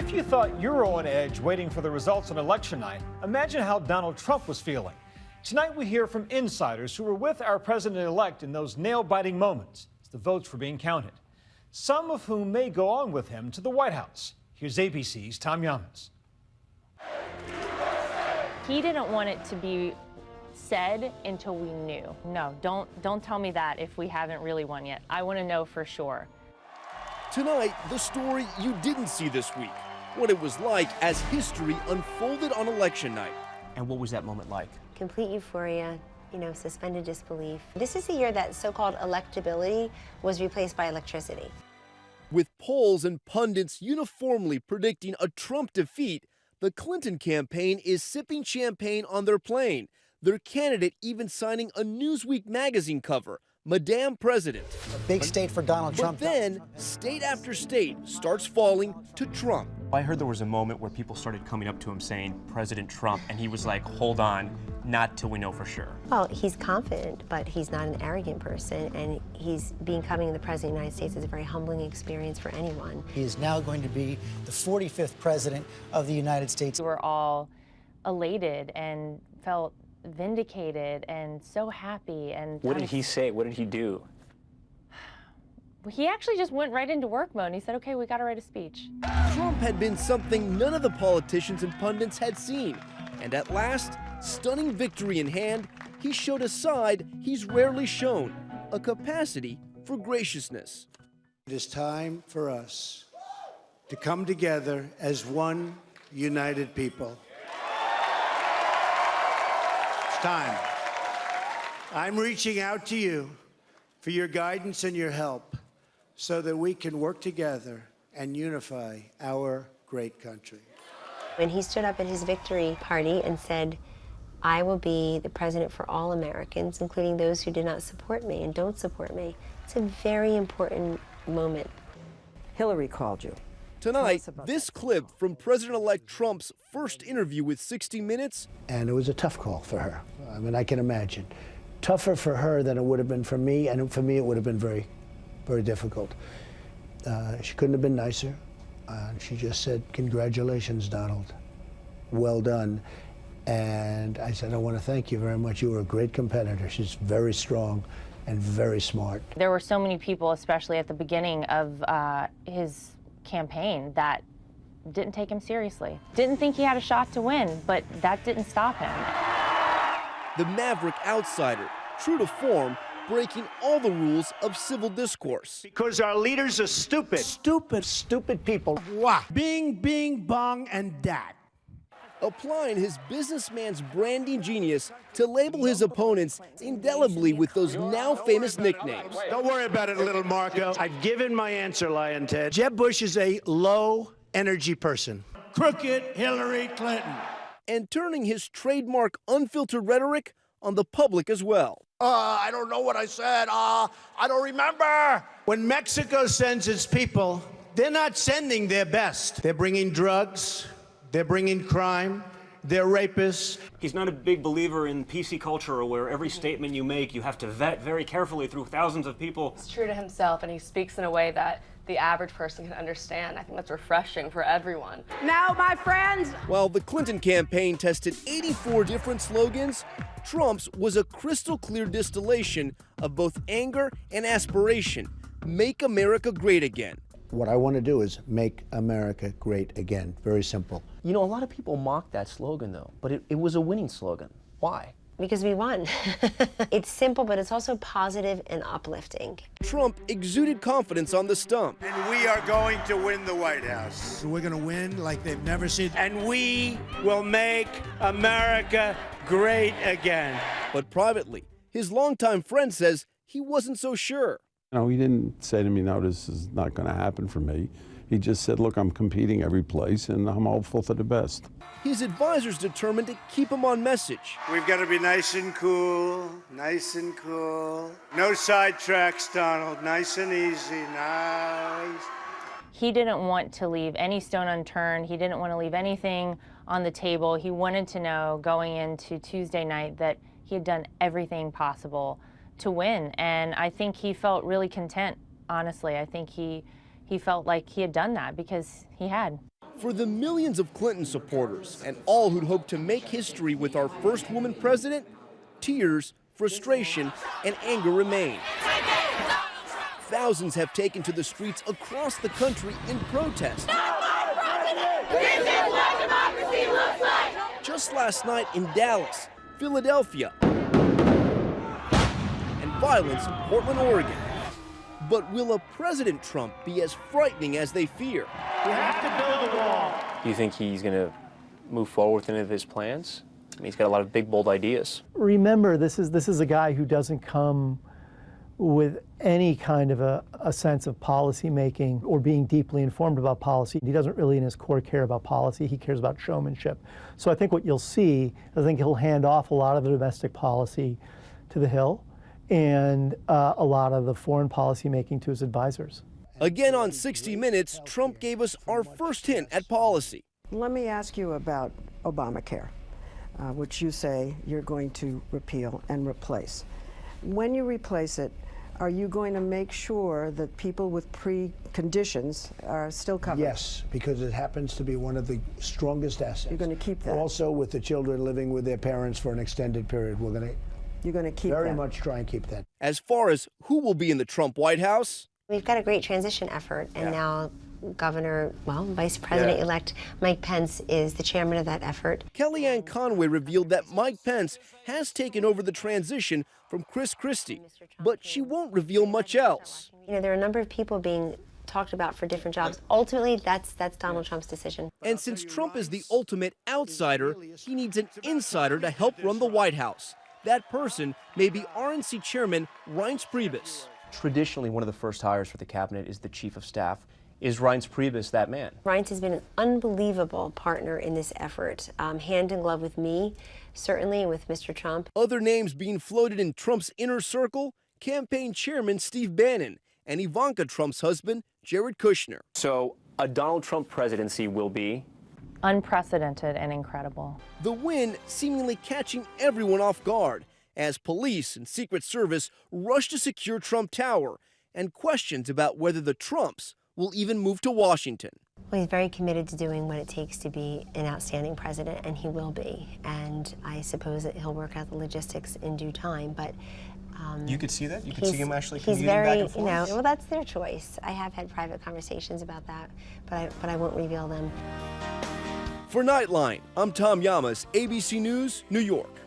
If you thought you were on edge waiting for the results on election night, imagine how Donald Trump was feeling. Tonight we hear from insiders who were with our president-elect in those nail-biting moments as the votes were being counted, some of whom may go on with him to the White House. Here's ABC's Tom Yamans. He didn't want it to be said until we knew. No, don't tell me that if we haven't really won yet. I want to know for sure. Tonight, the story you didn't see this week, what it was like as history unfolded on election night. And what was that moment like? Complete euphoria, suspended disbelief. This is the year that so-called electability was replaced by electricity. With polls and pundits uniformly predicting a Trump defeat, the Clinton campaign is sipping champagne on their plane, their candidate even signing a Newsweek magazine cover, Madame President. A big state for Donald Trump. But then, state after state starts falling to Trump. I heard there was a moment where people started coming up to him saying, President Trump, and he was like, hold on, not till we know for sure. Well, he's confident, but he's not an arrogant person, and becoming the President of the United States is a very humbling experience for anyone. He is now going to be the 45th President of the United States. We were all elated and felt vindicated and so happy. And what did he say? What did he do? He actually just went right into work mode and he said, okay, we got to write a speech. Trump had been something none of the politicians and pundits had seen. And at last, stunning victory in hand, he showed a side he's rarely shown, a capacity for graciousness. It is time for us to come together as one united people. Time. I'm reaching out to you for your guidance and your help so that we can work together and unify our great country. When he stood up at his victory party and said, I will be the president for all Americans, including those who did not support me and don't support me, it's a very important moment. Hillary called you. Tonight, this clip from President-elect Trump's first interview with 60 Minutes. And it was a tough call for her. I mean, I can imagine. Tougher for her than it would have been for me, and for me it would have been very, very difficult. She couldn't have been nicer. She just said, congratulations, Donald. Well done. And I said, I want to thank you very much. You were a great competitor. She's very strong and very smart. There were so many people, especially at the beginning of his campaign, that didn't take him seriously. Didn't think he had a shot to win, but that didn't stop him. The maverick outsider, true to form, breaking all the rules of civil discourse. Because our leaders are stupid. Stupid people. Wah. Bing, bing, bong, and dat. Applying his businessman's branding genius to label his opponents indelibly with those now famous nicknames. Don't worry about it, little Marco. I've given my answer, Lion Ted. Jeb Bush is a low-energy person. Crooked Hillary Clinton. And turning his trademark unfiltered rhetoric on the public as well. I don't know what I said. I don't remember. When Mexico sends its people, they're not sending their best. They're bringing drugs. They're bringing crime. They're rapists. He's not a big believer in PC culture where every statement you make you have to vet very carefully through thousands of people. He's true to himself and he speaks in a way that the average person can understand. I think that's refreshing for everyone. Now, my friends. While the Clinton campaign tested 84 different slogans, Trump's was a crystal clear distillation of both anger and aspiration. Make America great again. What I want to do is make America great again. Very simple. You know, a lot of people mock that slogan, though, but it was a winning slogan. Why? Because we won. It's simple, but it's also positive and uplifting. Trump exuded confidence on the stump. And we are going to win the White House. We're going to win like they've never seen. And we will make America great again. But privately, his longtime friend says he wasn't so sure. No, he didn't say to me, no, this is not going to happen for me. He just said, look, I'm competing every place, and I'm hopeful for the best. His advisors determined to keep him on message. We've got to be nice and cool, nice and cool. No sidetracks, Donald. Nice and easy, nice. He didn't want to leave any stone unturned. He didn't want to leave anything on the table. He wanted to know going into Tuesday night that he had done everything possible to win. And I think he felt really content, honestly. I think he felt like he had done that because he had. For the millions of Clinton supporters and all who'd hoped to make history with our first woman president, tears, frustration, and anger remain. Thousands have taken to the streets across the country in protest. This is what democracy looks like! Just last night in Dallas, Philadelphia, and violence in Portland, Oregon. But will a President Trump be as frightening as they fear? We have to build a wall. Do you think he's going to move forward with any of his plans? I mean, he's got a lot of big, bold ideas. Remember, this is a guy who doesn't come with any kind of a sense of policy making or being deeply informed about policy. He doesn't really in his core care about policy. He cares about showmanship. So I think what you'll see, I think he'll hand off a lot of the domestic policy to the Hill and a lot of the foreign policy making to his advisors. Again on 60 Minutes, Trump gave us our first hint at policy. Let me ask you about Obamacare, which you say you're going to repeal and replace. When you replace it, are you going to make sure that people with preconditions are still covered? Yes, because it happens to be one of the strongest assets. You're going to keep that? Also, with the children living with their parents for an extended period, you're going to keep very that? much try and keep that. As far as who will be in the Trump White House, we've got a great transition effort, and now Vice President-elect Mike Pence is the chairman of that effort. Kellyanne Conway revealed that Mike Pence has taken over the transition from Chris Christie, but she won't reveal much else. You know, there are a number of people being talked about for different jobs. Ultimately, that's Donald Trump's decision. And since Trump is the ultimate outsider, he needs an insider to help run the White House. That person may be RNC Chairman Reince Priebus. Traditionally, one of the first hires for the cabinet is the chief of staff. Is Reince Priebus that man? Reince has been an unbelievable partner in this effort, hand in glove with me, certainly with Mr. Trump. Other names being floated in Trump's inner circle, campaign chairman Steve Bannon and Ivanka Trump's husband, Jared Kushner. So a Donald Trump presidency will be unprecedented and incredible. The win seemingly catching everyone off guard as police and Secret Service rush to secure Trump Tower and questions about whether the Trumps will even move to Washington. Well, he's very committed to doing what it takes to be an outstanding president, and he will be. And I suppose that he'll work out the logistics in due time, but you could see that? You could see him actually commuting very, back and forth? You know, well, that's their choice. I have had private conversations about that, but I won't reveal them. For Nightline, I'm Tom Llamas, ABC News, New York.